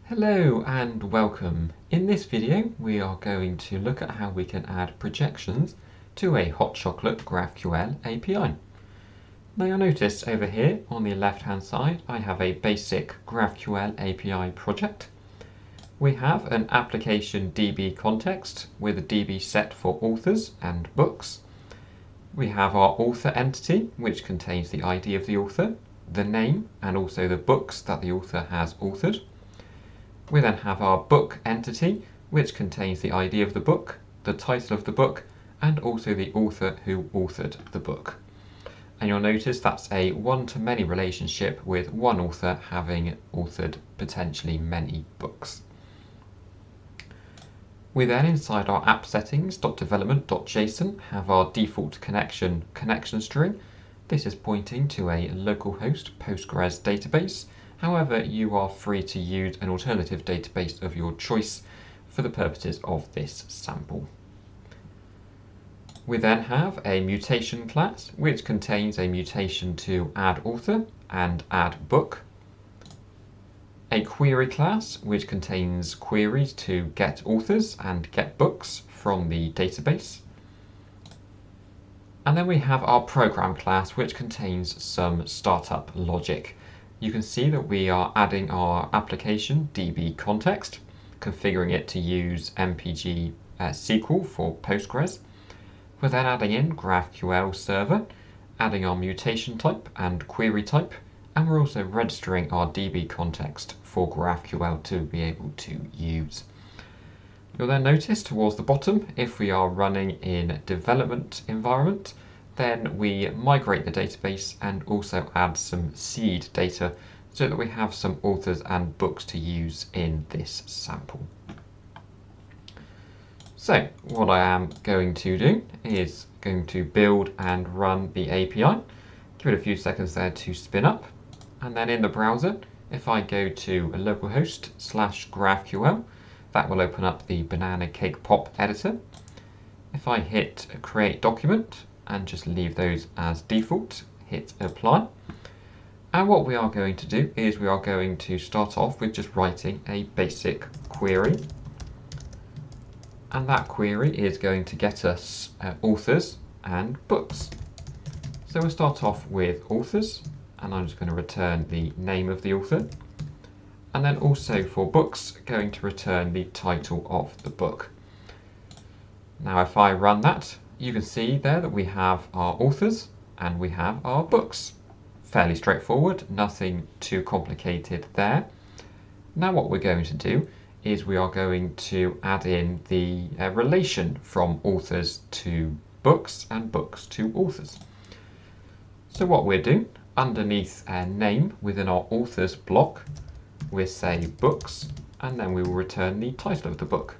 Hello and welcome. In this video we are going to look at how we can add projections to a hot chocolate GraphQL API. Now you'll notice over here on the left hand side I have a basic GraphQL API project. We have an application DB context with a DB set for authors and books. We have our author entity, which contains the ID of the author, the name and also the books that the author has authored. We then have our book entity, which contains the ID of the book, the title of the book, and also the author who authored the book. And you'll notice that's a one-to-many relationship with one author having authored potentially many books. We then, inside our app settings.development.json, have our default connection string. This is pointing to a localhost Postgres database. However, you are free to use an alternative database of your choice for the purposes of this sample. We then have a mutation class, which contains a mutation to add author and add book. A query class, which contains queries to get authors and get books from the database. And then we have our program class, which contains some startup logic. You can see that we are adding our application DB context, configuring it to use MPG SQL for Postgres. We're then adding in GraphQL server, adding our mutation type and query type, and we're also registering our DB context for GraphQL to be able to use. You'll then notice towards the bottom, if we are running in development environment, then we migrate the database and also add some seed data so that we have some authors and books to use in this sample. So what I am going to do is going to build and run the API. Give it a few seconds there to spin up. And then in the browser, if I go to localhost/GraphQL, that will open up the Banana Cake Pop editor. If I hit create document, and just leave those as default, hit apply. And what we are going to do is we are going to start off with just writing a basic query. And that query is going to get us authors and books. So we'll start off with authors, and I'm just going to return the name of the author. And then also for books, going to return the title of the book. Now if I run that, you can see there that we have our authors and we have our books. Fairly straightforward, nothing too complicated there. Now what we're going to do is we are going to add in the relation from authors to books and books to authors. So what we're doing, underneath name within our authors block, we'll say books, and then we will return the title of the book.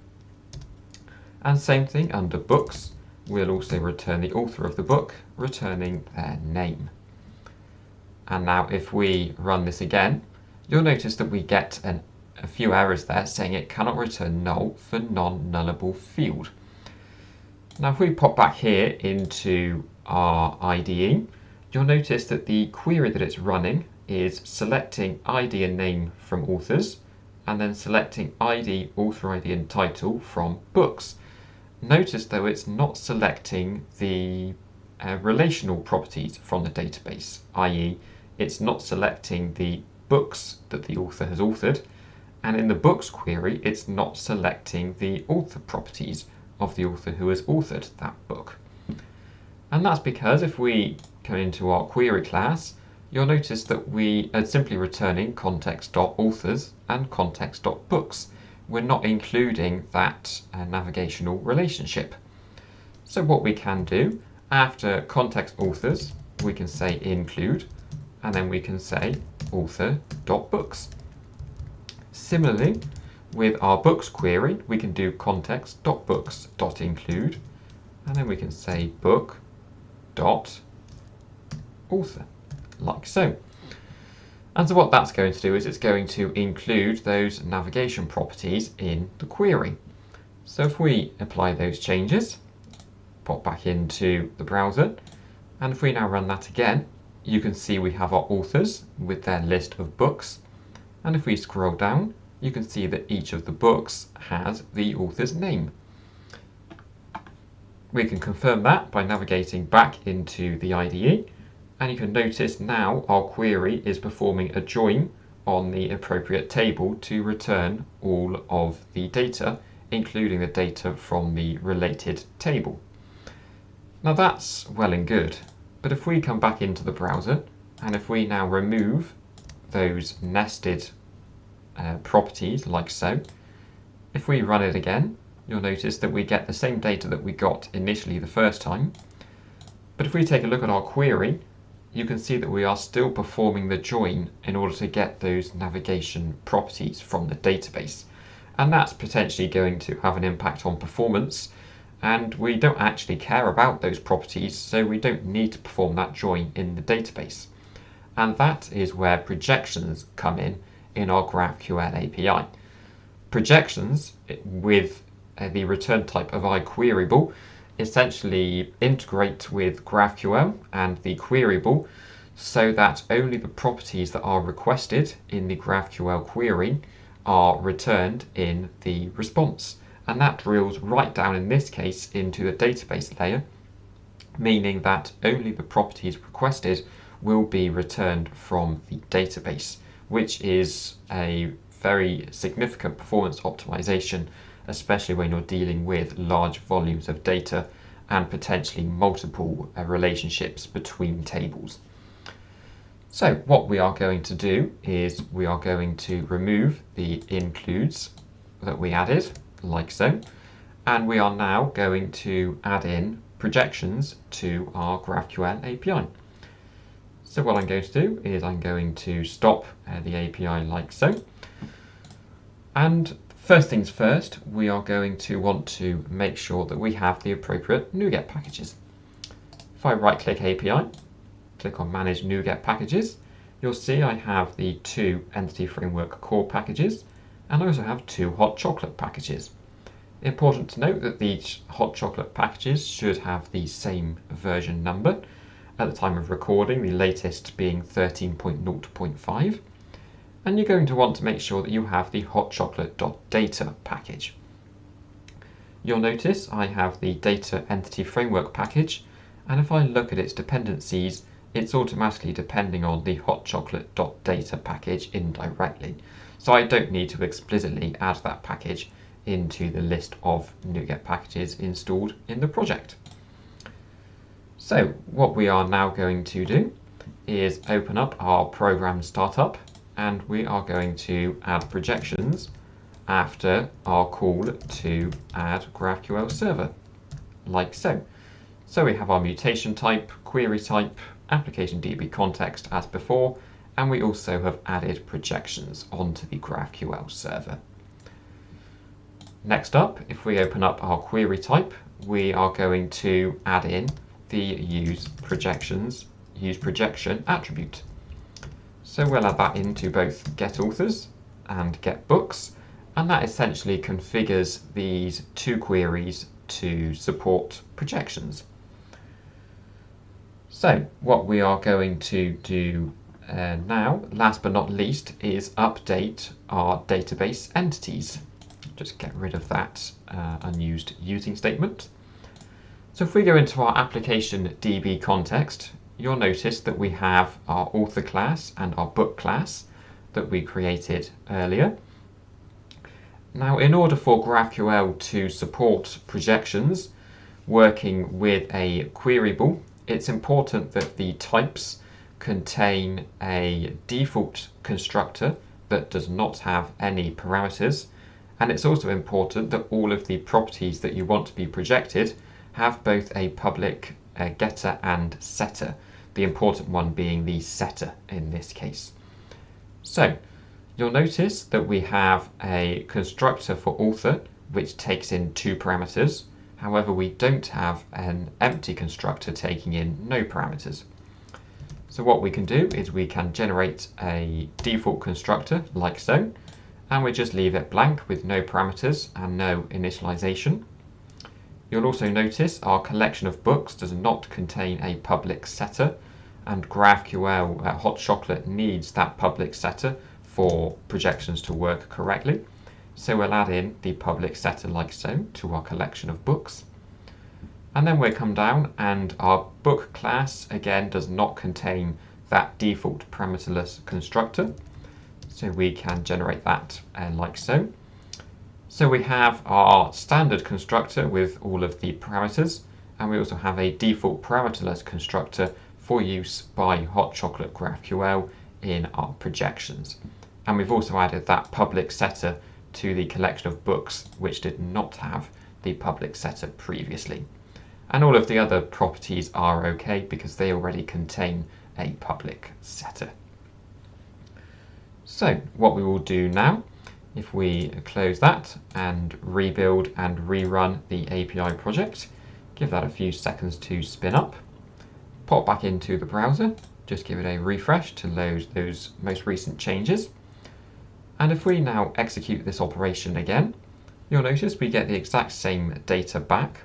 And same thing under books, we'll also return the author of the book, returning their name. And now if we run this again, you'll notice that we get a few errors there saying it cannot return null for non-nullable field. Now if we pop back here into our IDE, you'll notice that the query that it's running is selecting ID and name from authors, and then selecting ID, author ID and title from books. Notice though it's not selecting the relational properties from the database, i.e. it's not selecting the books that the author has authored, and in the books query it's not selecting the author properties of the author who has authored that book. And that's because if we come into our query class, you'll notice that we are simply returning context.authors and context.books. We're not including that navigational relationship. So what we can do, after context authors, we can say include, and then we can say author.books. Similarly, with our books query, we can do context.books.include, and then we can say book.author, like so. And so what that's going to do is it's going to include those navigation properties in the query. So if we apply those changes, pop back into the browser, and if we now run that again, you can see we have our authors with their list of books. And if we scroll down, you can see that each of the books has the author's name. We can confirm that by navigating back into the IDE, and you can notice now our query is performing a join on the appropriate table to return all of the data, including the data from the related table. Now that's well and good, but if we come back into the browser, and if we now remove those nested properties like so, if we run it again, you'll notice that we get the same data that we got initially the first time. But if we take a look at our query, you can see that we are still performing the join in order to get those navigation properties from the database. And that's potentially going to have an impact on performance, and we don't actually care about those properties, so we don't need to perform that join in the database. And that is where projections come in our GraphQL API. Projections with the return type of iQueryable essentially integrate with GraphQL and the queryable so that only the properties that are requested in the GraphQL query are returned in the response. And that drills right down, in this case, into the database layer, meaning that only the properties requested will be returned from the database, which is a very significant performance optimization, especially when you're dealing with large volumes of data and potentially multiple relationships between tables. So what we are going to do is we are going to remove the includes that we added, like so, and we are now going to add in projections to our GraphQL API. So what I'm going to do is I'm going to stop the API like so. And first things first, we are going to want to make sure that we have the appropriate NuGet packages. If I right-click API, click on Manage NuGet Packages, you'll see I have the 2 Entity Framework core packages, and I also have 2 hot chocolate packages. Important to note that these hot chocolate packages should have the same version number at the time of recording, the latest being 13.0.5. And you're going to want to make sure that you have the hotchocolate.data package. You'll notice I have the data entity framework package, and if I look at its dependencies, it's automatically depending on the hotchocolate.data package indirectly. So I don't need to explicitly add that package into the list of NuGet packages installed in the project. So what we are now going to do is open up our program startup, and we are going to add projections after our call to add GraphQL server, like so. So we have our mutation type, query type, application DB context as before, and we also have added projections onto the GraphQL server. Next up, if we open up our query type, we are going to add in the use projection attribute. So we'll add that into both get authors and get books, and that essentially configures these 2 queries to support projections. So what we are going to do now, last but not least, is update our database entities. Just get rid of that unused using statement. So if we go into our application DB context, you'll notice that we have our author class and our book class that we created earlier. Now, in order for GraphQL to support projections working with a queryable, it's important that the types contain a default constructor that does not have any parameters, and it's also important that all of the properties that you want to be projected have both a public getter and setter, the important one being the setter in this case. So you'll notice that we have a constructor for author which takes in 2 parameters. However, we don't have an empty constructor taking in no parameters. So what we can do is we can generate a default constructor like so, and we just leave it blank with no parameters and no initialization. You'll also notice our collection of books does not contain a public setter, and GraphQL Hot Chocolate needs that public setter for projections to work correctly. So we'll add in the public setter like so to our collection of books. And then we'll come down, and our book class again does not contain that default parameterless constructor. So we can generate that like so. So we have our standard constructor with all of the parameters, and we also have a default parameterless constructor for use by Hot Chocolate GraphQL in our projections. And we've also added that public setter to the collection of books which did not have the public setter previously. And all of the other properties are okay because they already contain a public setter. So what we will do now, if we close that and rebuild and rerun the API project, give that a few seconds to spin up, pop back into the browser, just give it a refresh to load those most recent changes. And if we now execute this operation again, you'll notice we get the exact same data back.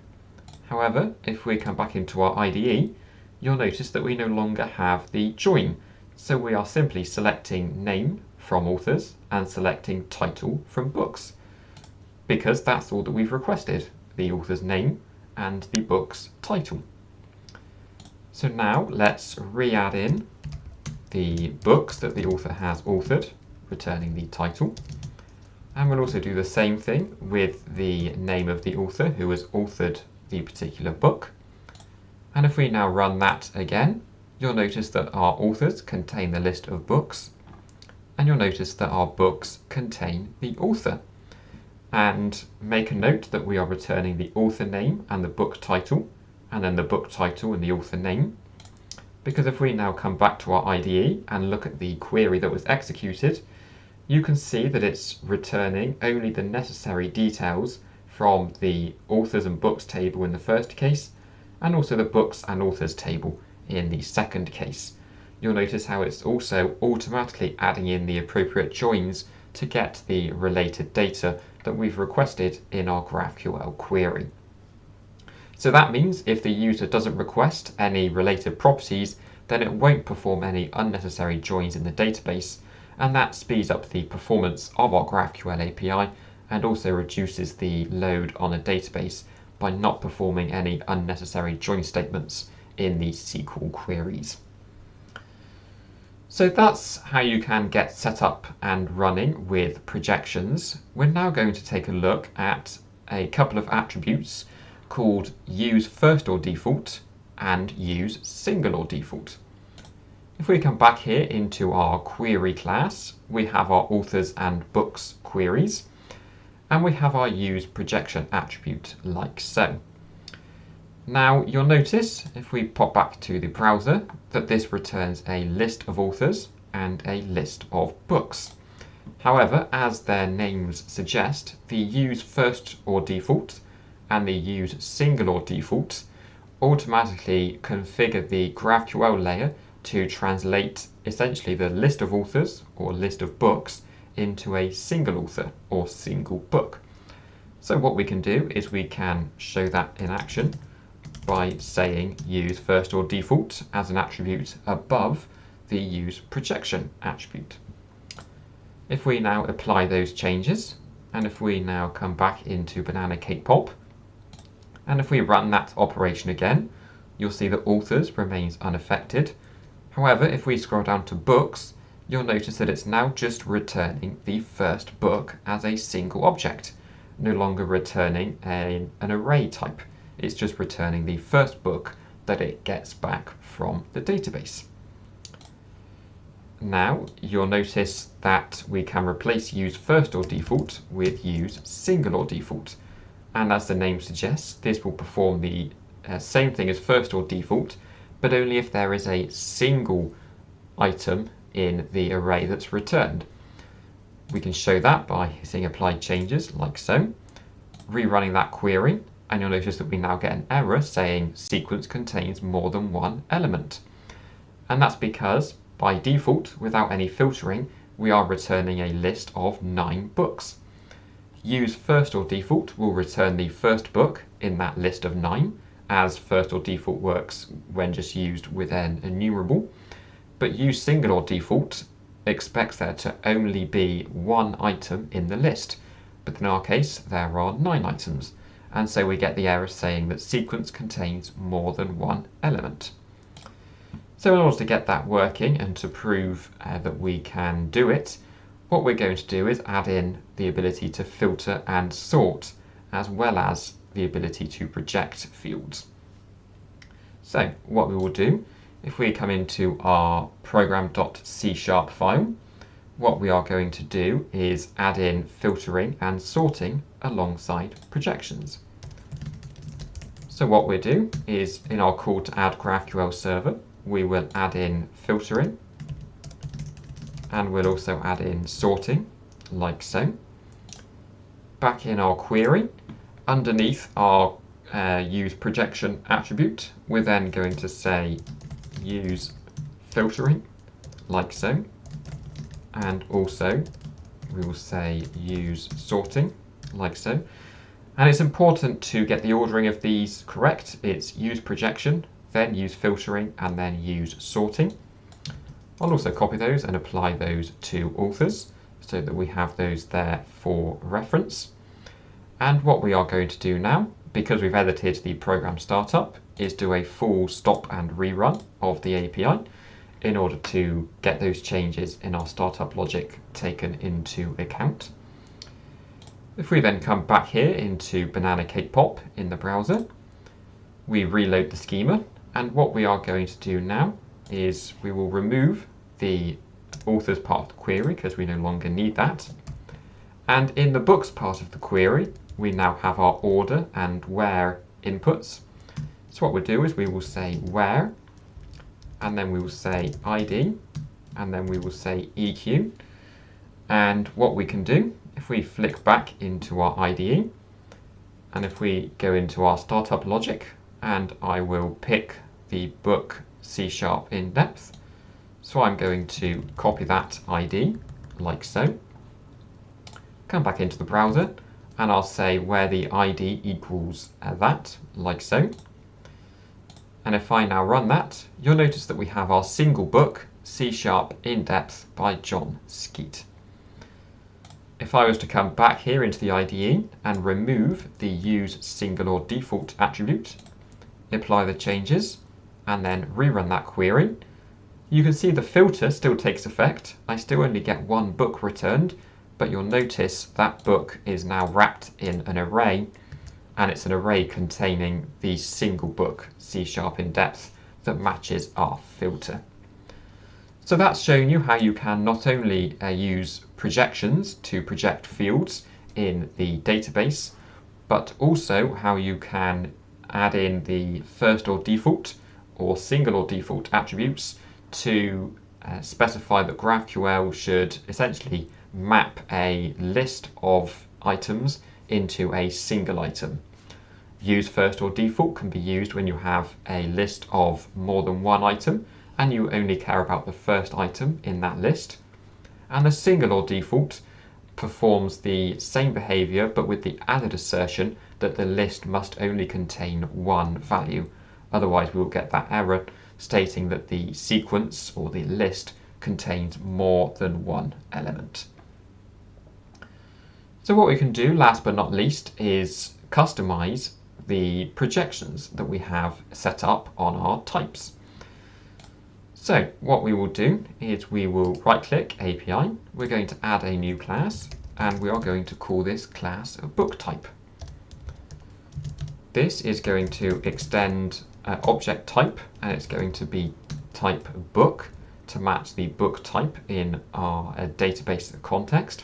However, if we come back into our IDE, you'll notice that we no longer have the join. So we are simply selecting name from authors and selecting title from books, because that's all that we've requested, the author's name and the book's title. So now let's re-add in the books that the author has authored, returning the title. And we'll also do the same thing with the name of the author who has authored the particular book. And if we now run that again, you'll notice that our authors contain the list of books, and you'll notice that our books contain the author. And make a note that we are returning the author name and the book title, and then the book title and the author name. Because if we now come back to our IDE and look at the query that was executed, you can see that it's returning only the necessary details from the authors and books table in the first case, and also the books and authors table in the second case. You'll notice how it's also automatically adding in the appropriate joins to get the related data that we've requested in our GraphQL query. So that means if the user doesn't request any related properties, then it won't perform any unnecessary joins in the database, and that speeds up the performance of our GraphQL API and also reduces the load on a database by not performing any unnecessary join statements in the SQL queries. So that's how you can get set up and running with projections. We're now going to take a look at a couple of attributes called use first or default and use single or default. If we come back here into our query class, we have our authors and books queries, and we have our use projection attribute like so. Now you'll notice, if we pop back to the browser, that this returns a list of authors and a list of books. However, as their names suggest, the use first or default and the use single or default automatically configure the GraphQL layer to translate essentially the list of authors or list of books into a single author or single book. So what we can do is we can show that in action by saying use first or default as an attribute above the use projection attribute. If we now apply those changes, and if we now come back into Banana Cake Pop, and if we run that operation again, you'll see that authors remains unaffected. However, if we scroll down to books, you'll notice that it's now just returning the first book as a single object, no longer returning an array type. It's just returning the first book that it gets back from the database. Now you'll notice that we can replace use first or default with use single or default. And as the name suggests, this will perform the same thing as first or default, but only if there is a single item in the array that's returned. We can show that by hitting apply changes like so, rerunning that query, and you'll notice that we now get an error saying sequence contains more than one element. And that's because by default, without any filtering, we are returning a list of 9 books. Use first or default will return the first book in that list of 9, as first or default works when just used with an enumerable. But use single or default expects there to only be one item in the list, but in our case there are 9 items, and so we get the error saying that sequence contains more than one element. So in order to get that working and to prove that we can do it, what we're going to do is add in the ability to filter and sort, as well as the ability to project fields. So what we will do, if we come into our program.c# file, what we are going to do is add in filtering and sorting alongside projections. So what we'll do is, in our call to add GraphQL server, we will add in filtering, and we'll also add in sorting, like so. Back in our query, underneath our use projection attribute, we're then going to say use filtering, like so. And also we will say use sorting, like so. And it's important to get the ordering of these correct. It's use projection, then use filtering, and then use sorting. I'll also copy those and apply those to authors so that we have those there for reference. And what we are going to do now, because we've edited the program startup, is do a full stop and rerun of the API in order to get those changes in our startup logic taken into account. If we then come back here into Banana Cake Pop in the browser, we reload the schema, and what we are going to do now is we will remove the authors part of the query because we no longer need that. And in the books part of the query, we now have our order and where inputs. So what we'll do is we will say where, and then we will say ID, and then we will say EQ. And what we can do, if we flick back into our IDE, and if we go into our startup logic, and I will pick the book C# in depth. So I'm going to copy that ID, like so. Come back into the browser, and I'll say where the ID equals that, like so. And if I now run that, you'll notice that we have our single book, C# in depth by John Skeet. If I was to come back here into the IDE and remove the use single or default attribute, apply the changes, and then rerun that query, you can see the filter still takes effect. I still only get one book returned, but you'll notice that book is now wrapped in an array, and it's an array containing the single book C# in depth that matches our filter. So that's showing you how you can not only use projections to project fields in the database, but also how you can add in the first or default or single or default attributes to specify that GraphQL should essentially map a list of items into a single item. Use first or default can be used when you have a list of more than one item and you only care about the first item in that list. And the single or default performs the same behavior but with the added assertion that the list must only contain one value. Otherwise we will get that error stating that the sequence or the list contains more than one element. So what we can do, last but not least, is customize the projections that we have set up on our types. So what we will do is we will right-click API, we're going to add a new class, and we are going to call this class a book type. This is going to extend object type, and it's going to be type book to match the book type in our database context.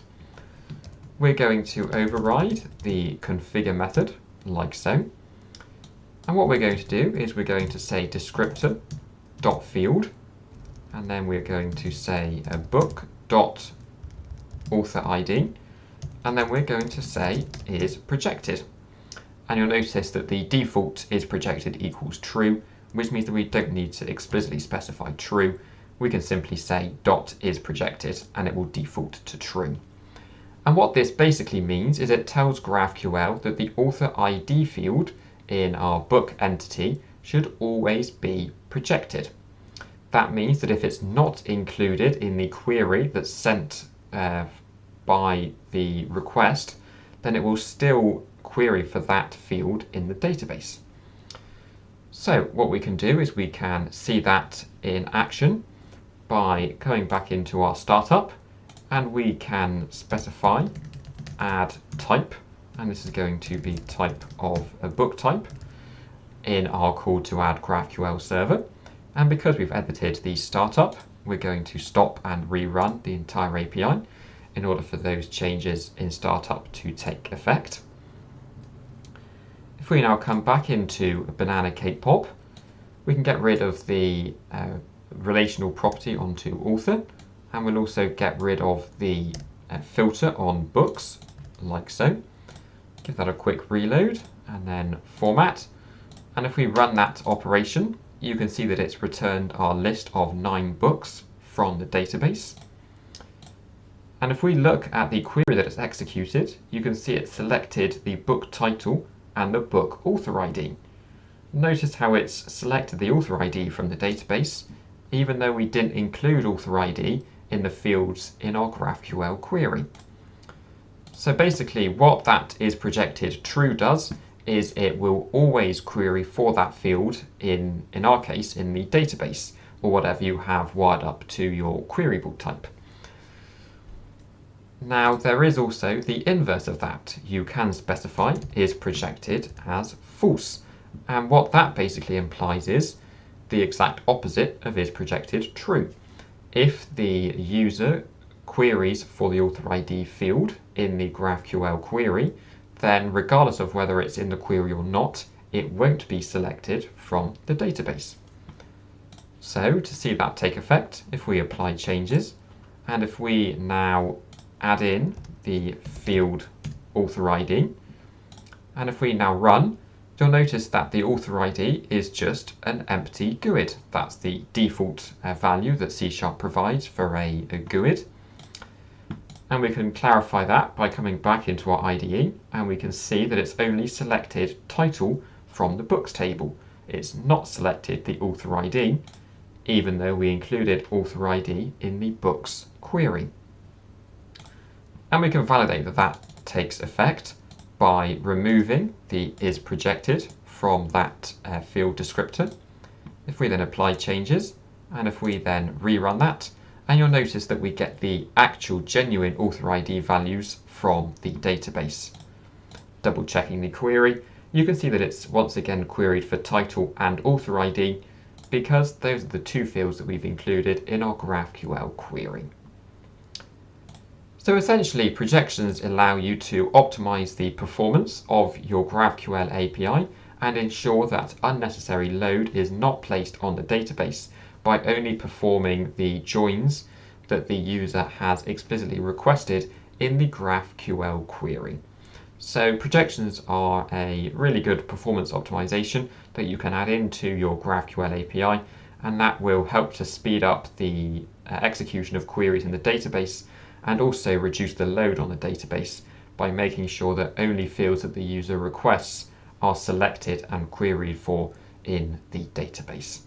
We're going to override the configure method, like so. And what we're going to do is we're going to say descriptor.field, and then we're going to say a book.author ID, and then we're going to say is projected. And you'll notice that the default is projected equals true, which means that we don't need to explicitly specify true. We can simply say dot is projected, and it will default to true. And what this basically means is it tells GraphQL that the author ID field in our book entity should always be projected. That means that if it's not included in the query that's sent by the request, then it will still query for that field in the database. So what we can do is we can see that in action by going back into our startup, and we can specify add type, and this is going to be type of a book type in our call to add GraphQL server. And because we've edited the startup, we're going to stop and rerun the entire API in order for those changes in startup to take effect. If we now come back into Banana Cake Pop, we can get rid of the relational property onto author, and we'll also get rid of the filter on books, like so. Give that a quick reload and then format. And if we run that operation, you can see that it's returned our list of 9 books from the database. And if we look at the query that it's executed, you can see it selected the book title and the book author ID. Notice how it's selected the author ID from the database, even though we didn't include author ID in the fields in our GraphQL query. So basically what that is projected true does is it will always query for that field in our case, in the database, or whatever you have wired up to your queryable type. Now there is also the inverse of that. You can specify is projected as false. And what that basically implies is the exact opposite of is projected true. If the user queries for the author ID field in the GraphQL query, then regardless of whether it's in the query or not, it won't be selected from the database. So to see that take effect, if we apply changes, and if we now add in the field author ID, and if we now run, you'll notice that the author ID is just an empty GUID. That's the default value that C# provides for a GUID. And we can clarify that by coming back into our IDE, and we can see that it's only selected title from the books table. It's not selected the author ID, even though we included author ID in the books query. And we can validate that that takes effect by removing the is projected from that field descriptor. If we then apply changes, and if we then rerun that, and you'll notice that we get the actual genuine author ID values from the database. Double checking the query, you can see that it's once again queried for title and author ID because those are the 2 fields that we've included in our GraphQL query. So essentially, projections allow you to optimize the performance of your GraphQL API and ensure that unnecessary load is not placed on the database by only performing the joins that the user has explicitly requested in the GraphQL query. So projections are a really good performance optimization that you can add into your GraphQL API, and that will help to speed up the execution of queries in the database and also reduce the load on the database by making sure that only fields that the user requests are selected and queried for in the database.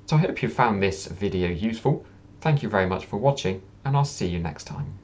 So I hope you found this video useful. Thank you very much for watching, and I'll see you next time.